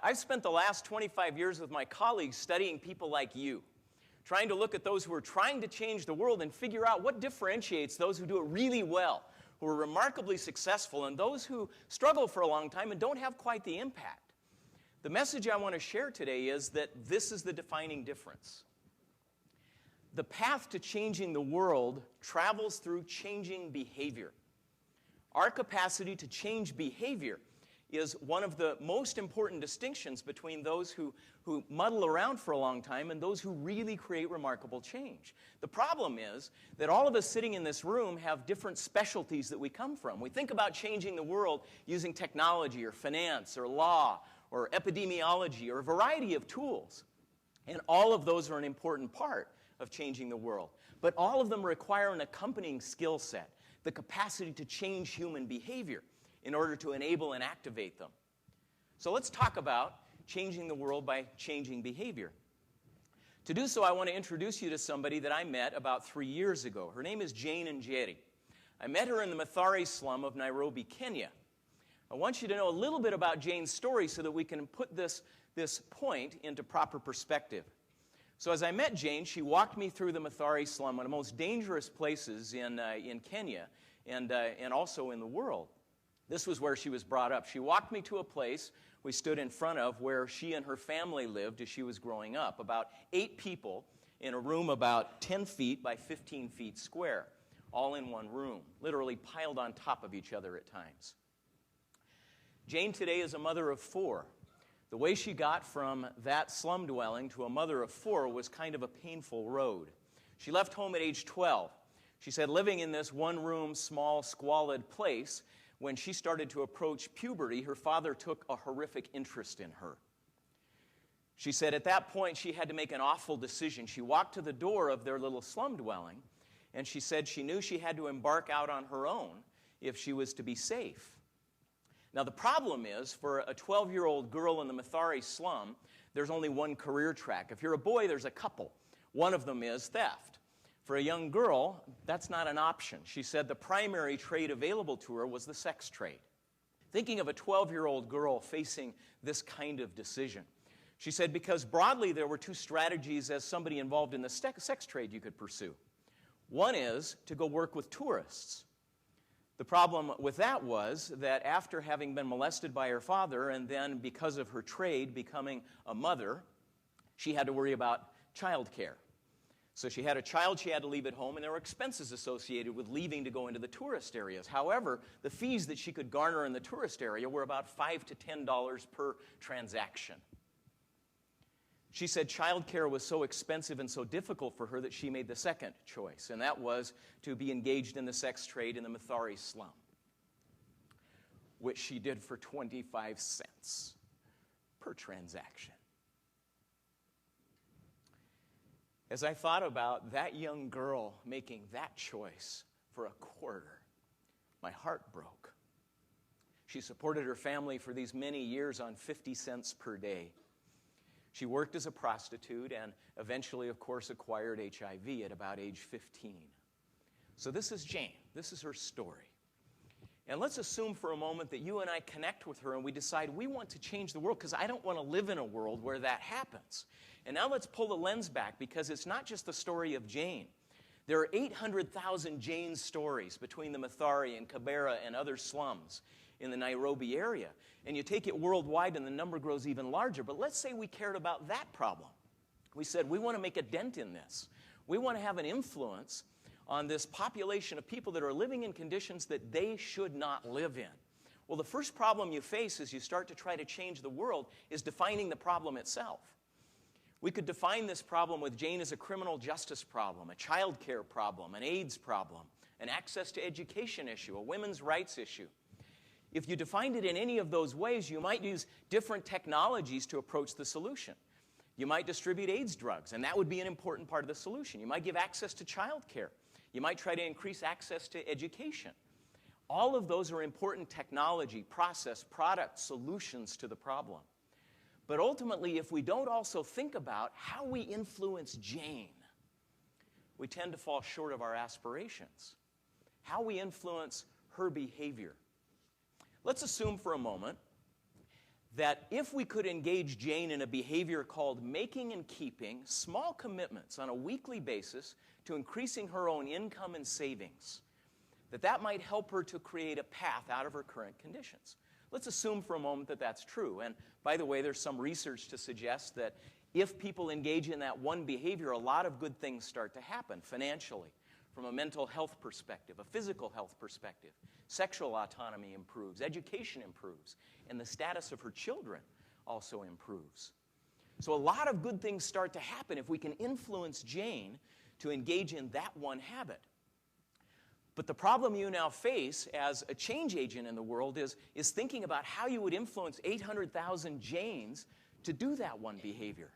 I've spent the last 25 years with my colleagues studying people like you, trying to look at those who are trying to change the world and figure out what differentiates those who do it really well, who are remarkably successful, and those who struggle for a long time and don't have quite the impact. The message I want to share today is that this is the defining difference. The path to changing the world travels through changing behavior. Our capacity to change behavior is one of the most important distinctions between those who muddle around for a long time and those who really create remarkable change. The problem is that all of us sitting in this room have different specialties that we come from. We think about changing the world using technology or finance or law or epidemiology or a variety of tools. And all of those are an important part of changing the world. But all of them require an accompanying skill set, the capacity to change human behavior in order to enable and activate them. So let's talk about changing the world by changing behavior. To do so, I want to introduce you to somebody that I met about 3 years ago. Her name is Jane Njeri. I met her in the Mathare Slum of Nairobi, Kenya. I want you to know a little bit about Jane's story so that we can put this point into proper perspective. So as I met Jane, she walked me through the Mathare Slum, one of the most dangerous places in Kenya and also in the world. This was where she was brought up. She walked me to a place we stood in front of where she and her family lived as she was growing up. About 8 people in a room about 10 feet by 15 feet square, all in one room, literally piled on top of each other at times. Jane today is a mother of 4. The way she got from that slum dwelling to a mother of 4 was kind of a painful road. She left home at age 12. She said living in this one-room, small, squalid place, when she started to approach puberty, her father took a horrific interest in her. She said at that point she had to make an awful decision. She walked to the door of their little slum dwelling, and she said she knew she had to embark out on her own if she was to be safe. Now the problem is, for a 12-year-old girl in the Mathare Slum, there's only one career track. If you're a boy, there's a couple. One of them is theft. For a young girl, that's not an option. She said the primary trade available to her was the sex trade. Thinking of a 12-year-old girl facing this kind of decision, she said because broadly there were 2 strategies as somebody involved in the sex trade you could pursue. One is to go work with tourists. The problem with that was that after having been molested by her father and then because of her trade becoming a mother, she had to worry about child care. So she had a child she had to leave at home, and there were expenses associated with leaving to go into the tourist areas. However, the fees that she could garner in the tourist area were about $5 to $10 per transaction. She said child care was so expensive and so difficult for her that she made the second choice, and that was to be engaged in the sex trade in the Mathare Slum, which she did for 25 cents per transaction. As I thought about that young girl making that choice for a quarter, my heart broke. She supported her family for these many years on 50 cents per day. She worked as a prostitute and eventually, of course, acquired HIV at about age 15. So this is Jane. This is her story. And let's assume for a moment that you and I connect with her and we decide we want to change the world because I don't want to live in a world where that happens. And now let's pull the lens back because it's not just the story of Jane. There are 800,000 Jane stories between the Mathare and Kibera and other slums in the Nairobi area. And you take it worldwide and the number grows even larger. But let's say we cared about that problem. We said we want to make a dent in this. We want to have an influence on this population of people that are living in conditions that they should not live in. Well, the first problem you face as you start to try to change the world is defining the problem itself. We could define this problem with Jane as a criminal justice problem, a child care problem, an AIDS problem, an access to education issue, a women's rights issue. If you defined it in any of those ways, you might use different technologies to approach the solution. You might distribute AIDS drugs, and that would be an important part of the solution. You might give access to child care. You might try to increase access to education. All of those are important technology, process, product solutions to the problem. But ultimately, if we don't also think about how we influence Jane, we tend to fall short of our aspirations. How we influence her behavior. Let's assume for a moment that if we could engage Jane in a behavior called making and keeping small commitments on a weekly basis to increasing her own income and savings, that might help her to create a path out of her current conditions. Let's assume for a moment that that's true. And by the way, there's some research to suggest that if people engage in that one behavior, a lot of good things start to happen financially, from a mental health perspective, a physical health perspective. Sexual autonomy improves, education improves, and the status of her children also improves. So a lot of good things start to happen if we can influence Jane to engage in that one habit. But the problem you now face as a change agent in the world is thinking about how you would influence 800,000 Janes to do that one behavior.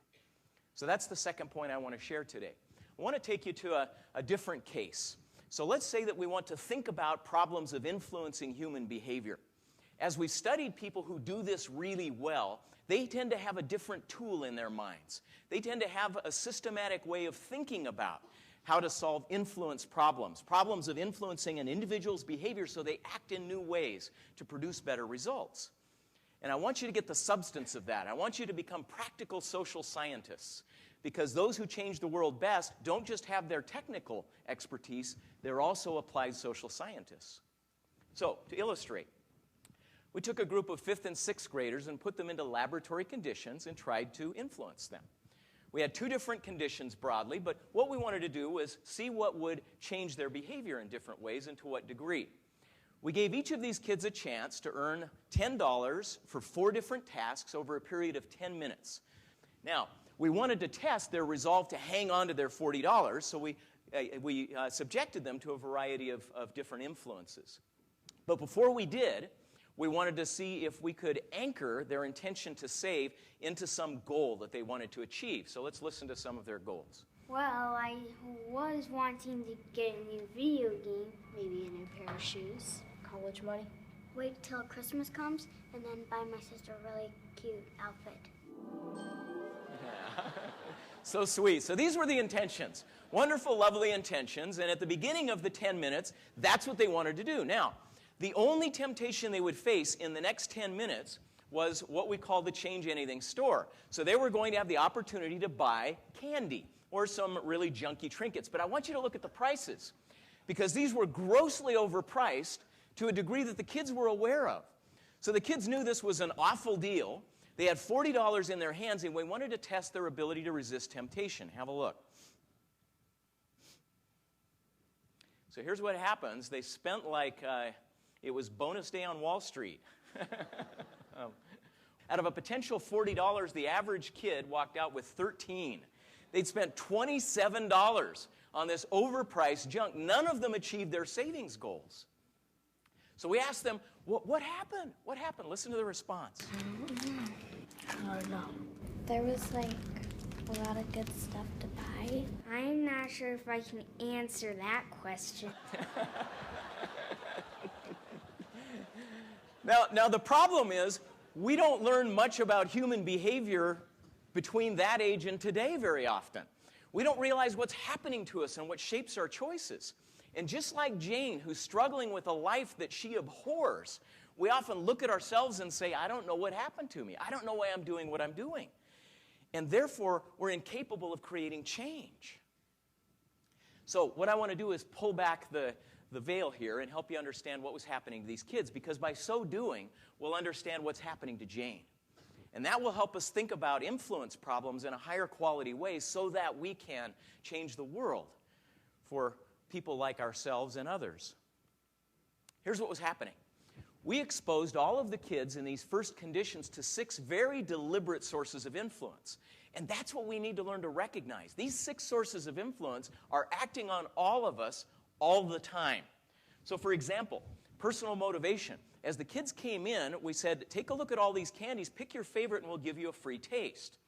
So that's the second point I want to share today. I want to take you to a different case. So let's say that we want to think about problems of influencing human behavior. As we've studied people who do this really well, they tend to have a different tool in their minds. They tend to have a systematic way of thinking about how to solve influence problems, problems of influencing an individual's behavior so they act in new ways to produce better results. And I want you to get the substance of that. I want you to become practical social scientists, because those who change the world best don't just have their technical expertise, they're also applied social scientists. So, to illustrate, we took a group of 5th and 6th graders and put them into laboratory conditions and tried to influence them. We had 2 different conditions broadly, but what we wanted to do was see what would change their behavior in different ways and to what degree. We gave each of these kids a chance to earn $10 for 4 different tasks over a period of 10 minutes. Now, we wanted to test their resolve to hang on to their $40, so we subjected them to a variety of different influences. But before we did, we wanted to see if we could anchor their intention to save into some goal that they wanted to achieve. So let's listen to some of their goals. Well, I was wanting to get a new video game, maybe a new pair of shoes. College money. Wait till Christmas comes and then buy my sister a really cute outfit. So sweet. So these were the intentions. Wonderful, lovely intentions. And at the beginning of the 10 minutes, that's what they wanted to do. Now, the only temptation they would face in the next 10 minutes was what we call the Change Anything store. So they were going to have the opportunity to buy candy or some really junky trinkets. But I want you to look at the prices, because these were grossly overpriced to a degree that the kids were aware of. So the kids knew this was an awful deal. They had $40 in their hands, and we wanted to test their ability to resist temptation. Have a look. So here's what happens. They spent like it was bonus day on Wall Street. Out of a potential $40, the average kid walked out with $13. They'd spent $27 on this overpriced junk. None of them achieved their savings goals. So we asked them, what happened? What happened? Listen to the response. I don't know. There was like a lot of good stuff to buy. I'm not sure if I can answer that question. Now the problem is, we don't learn much about human behavior between that age and today very often. We don't realize what's happening to us and what shapes our choices. And just like Jane, who's struggling with a life that she abhors, we often look at ourselves and say, I don't know what happened to me. I don't know why I'm doing what I'm doing. And therefore, we're incapable of creating change. So what I want to do is pull back the veil here and help you understand what was happening to these kids, because by so doing, we'll understand what's happening to Jane. And that will help us think about influence problems in a higher quality way so that we can change the world for people like ourselves and others. Here's what was happening. We exposed all of the kids in these first conditions to 6 very deliberate sources of influence. And that's what we need to learn to recognize. These 6 sources of influence are acting on all of us all the time. So for example, personal motivation. As the kids came in, we said, take a look at all these candies, pick your favorite, and we'll give you a free taste.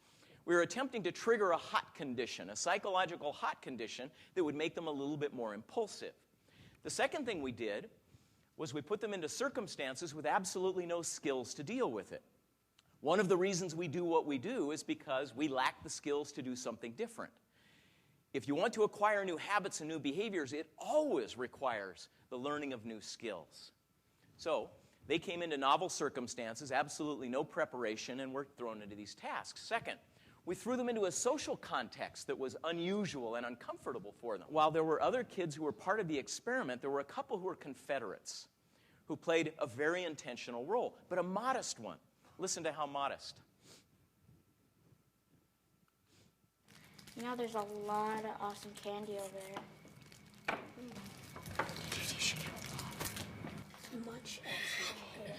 We were attempting to trigger a hot condition, a psychological hot condition that would make them a little bit more impulsive. The second thing we did was we put them into circumstances with absolutely no skills to deal with it. One of the reasons we do what we do is because we lack the skills to do something different. If you want to acquire new habits and new behaviors, it always requires the learning of new skills. So They came into novel circumstances, absolutely no preparation, and were thrown into these tasks. Second, we threw them into a social context that was unusual and uncomfortable for them. While there were other kids who were part of the experiment, there were a couple who were Confederates who played a very intentional role, but a modest one. Listen to how modest. You know, there's a lot of awesome candy over there. You should get a lot. As much as you can.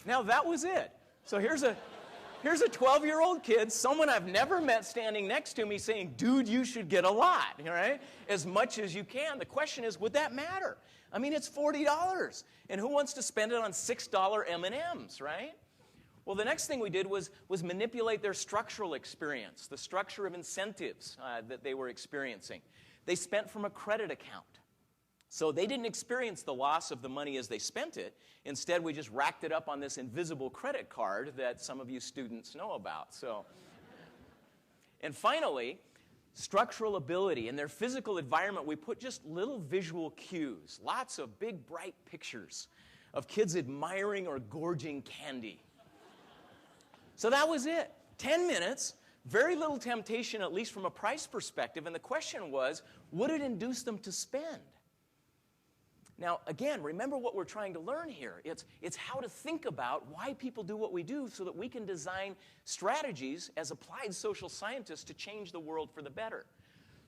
Now that was it. So here's a 12-year-old kid, someone I've never met, standing next to me saying, dude, you should get a lot, all right? As much as you can. The question is, would that matter? I mean, it's $40, and who wants to spend it on $6 M&Ms, right? Well, the next thing we did was manipulate their structural experience, the structure of incentives that they were experiencing. They spent from a credit account. So they didn't experience the loss of the money as they spent it. Instead, we just racked it up on this invisible credit card that some of you students know about. And finally, structural ability. In their physical environment, we put just little visual cues, lots of big, bright pictures of kids admiring or gorging candy. So that was it. 10 minutes, very little temptation, at least from a price perspective. And the question was, would it induce them to spend? Now, again, remember what we're trying to learn here. It's how to think about why people do what we do so that we can design strategies as applied social scientists to change the world for the better.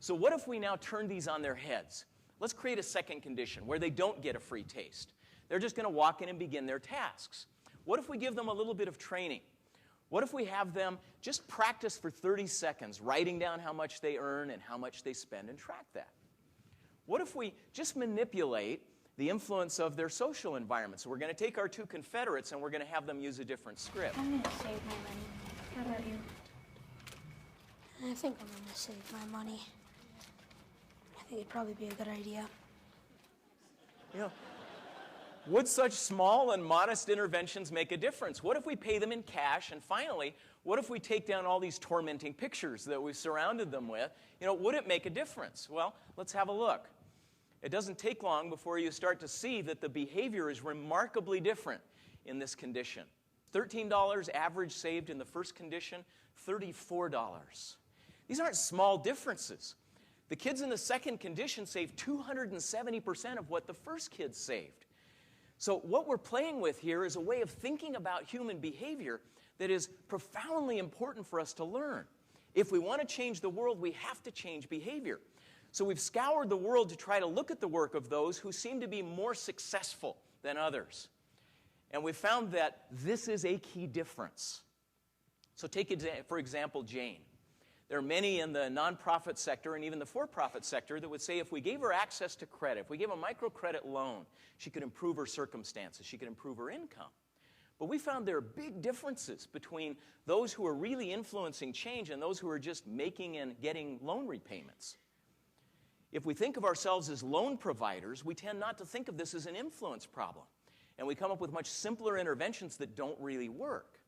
So what if we now turn these on their heads? Let's create a second condition where they don't get a free taste. They're just going to walk in and begin their tasks. What if we give them a little bit of training? What if we have them just practice for 30 seconds, writing down how much they earn and how much they spend and track that? What if we just manipulate the influence of their social environment? So we're going to take our two Confederates and we're going to have them use a different script. I'm going to save my money. How about you? I think I'm going to save my money. I think it'd probably be a good idea. You know, would such small and modest interventions make a difference? What if we pay them in cash? And finally, what if we take down all these tormenting pictures that we've surrounded them with? You know, would it make a difference? Well, let's have a look. It doesn't take long before you start to see that the behavior is remarkably different in this condition. $13 average saved in the first condition, $34. These aren't small differences. The kids in the second condition saved 270% of what the first kids saved. So what we're playing with here is a way of thinking about human behavior that is profoundly important for us to learn. If we want to change the world, we have to change behavior. So we've scoured the world to try to look at the work of those who seem to be more successful than others. And we've found that this is a key difference. So take, for example, Jane. There are many in the nonprofit sector and even the for-profit sector that would say if we gave her access to credit, if we gave a microcredit loan, she could improve her circumstances, she could improve her income. But we found there are big differences between those who are really influencing change and those who are just making and getting loan repayments. If we think of ourselves as loan providers, we tend not to think of this as an influence problem. And we come up with much simpler interventions that don't really work.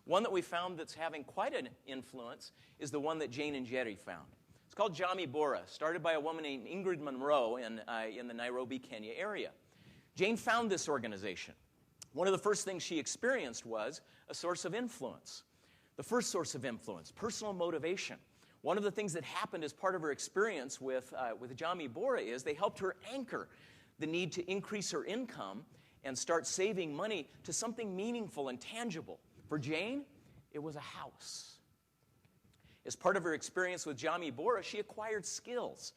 One that we found that's having quite an influence is the one that Jane and Jerry found. It's called Jamii Bora, started by a woman named Ingrid Monroe in the Nairobi, Kenya area. Jane found this organization. One of the first things she experienced was a source of influence. The first source of influence, personal motivation. One of the things that happened as part of her experience with Jamii Bora is they helped her anchor the need to increase her income and start saving money to something meaningful and tangible. For Jane, it was a house. As part of her experience with Jamii Bora, she acquired skills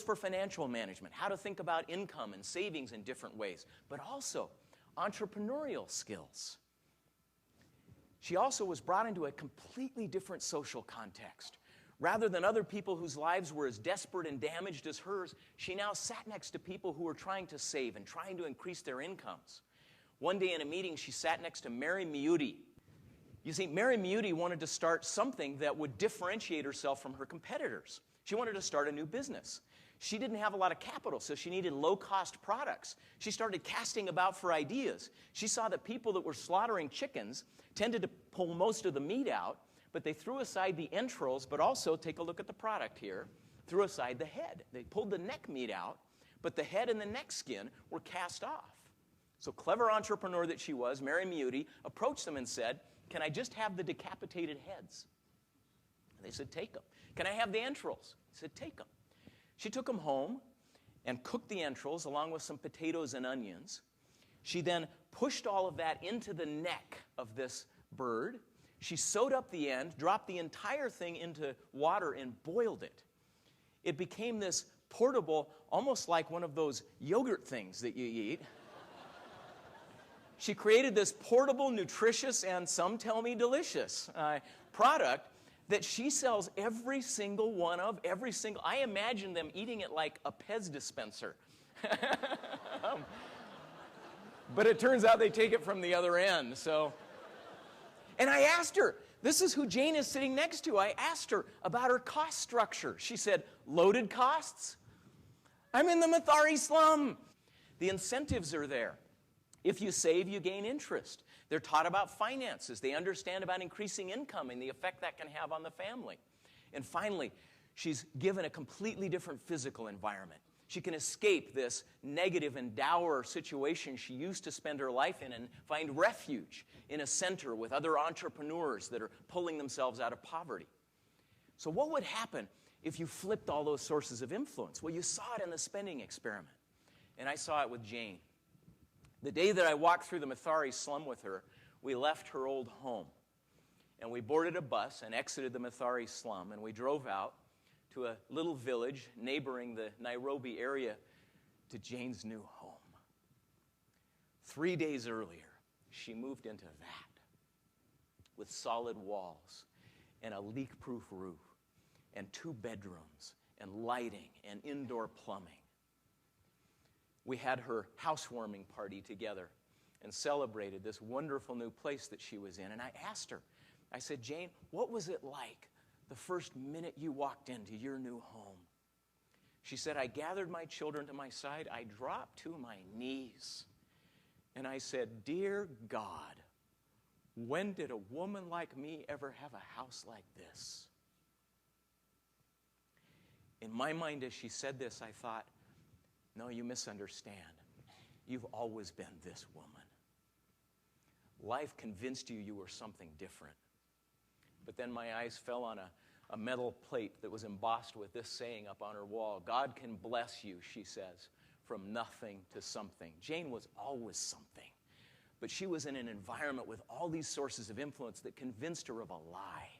for financial management, how to think about income and savings in different ways, but also entrepreneurial skills. She also was brought into a completely different social context. Rather than other people whose lives were as desperate and damaged as hers, she now sat next to people who were trying to save and trying to increase their incomes. One day in a meeting, she sat next to Mary Miyuti. You see, Mary Miyuti wanted to start something that would differentiate herself from her competitors. She wanted to start a new business. She didn't have a lot of capital, so she needed low-cost products. She started casting about for ideas. She saw that people that were slaughtering chickens tended to pull most of the meat out, but they threw aside the entrails, but also, take a look at the product here, threw aside the head. They pulled the neck meat out, but the head and the neck skin were cast off. So clever entrepreneur that she was, Mary Muty, approached them and said, "Can I just have the decapitated heads?" And they said, "Take them." "Can I have the entrails?" He said, "Take them." She took them home and cooked the entrails along with some potatoes and onions. She then pushed all of that into the neck of this bird. She sewed up the end, dropped the entire thing into water, and boiled it. It became this portable, almost like one of those yogurt things that you eat. She created this portable, nutritious, and some tell me delicious product that she sells every single one of, I imagine them eating it like a Pez dispenser. But it turns out they take it from the other end, so. And I asked her, this is who Jane is sitting next to, I asked her about her cost structure. She said, "Loaded costs? I'm in the Mathare Slum." The incentives are there. If you save, you gain interest. They're taught about finances. They understand about increasing income and the effect that can have on the family. And finally, she's given a completely different physical environment. She can escape this negative and dour situation she used to spend her life in and find refuge in a center with other entrepreneurs that are pulling themselves out of poverty. So what would happen if you flipped all those sources of influence? Well, you saw it in the spending experiment. And I saw it with Jane. The day that I walked through the Mathare Slum with her, we left her old home. And we boarded a bus and exited the Mathare Slum, and we drove out to a little village neighboring the Nairobi area to Jane's new home. 3 days earlier, she moved into that with solid walls and a leak-proof roof and 2 bedrooms and lighting and indoor plumbing. We had her housewarming party together and celebrated this wonderful new place that she was in. And I asked her, I said, "Jane, what was it like the first minute you walked into your new home?" She said, "I gathered my children to my side. I dropped to my knees. And I said, 'Dear God, when did a woman like me ever have a house like this?'" In my mind, as she said this, I thought, no, you misunderstand. You've always been this woman. Life convinced you were something different. But then my eyes fell on a metal plate that was embossed with this saying up on her wall: "God can bless you," she says, "from nothing to something." Jane was always something. But she was in an environment with all these sources of influence that convinced her of a lie.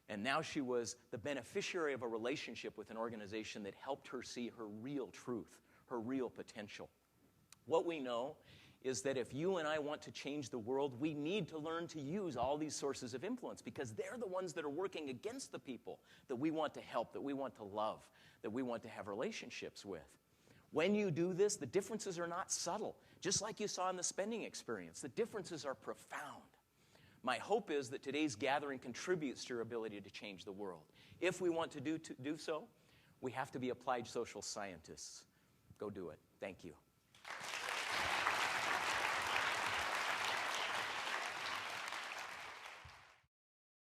And now she was the beneficiary of a relationship with an organization that helped her see her real truth, her real potential. What we know is that if you and I want to change the world, we need to learn to use all these sources of influence, because they're the ones that are working against the people that we want to help, that we want to love, that we want to have relationships with. When you do this, the differences are not subtle. Just like you saw in the spending experience, the differences are profound. My hope is that today's gathering contributes to your ability to change the world. If we want to do so, we have to be applied social scientists. Go do it. Thank you.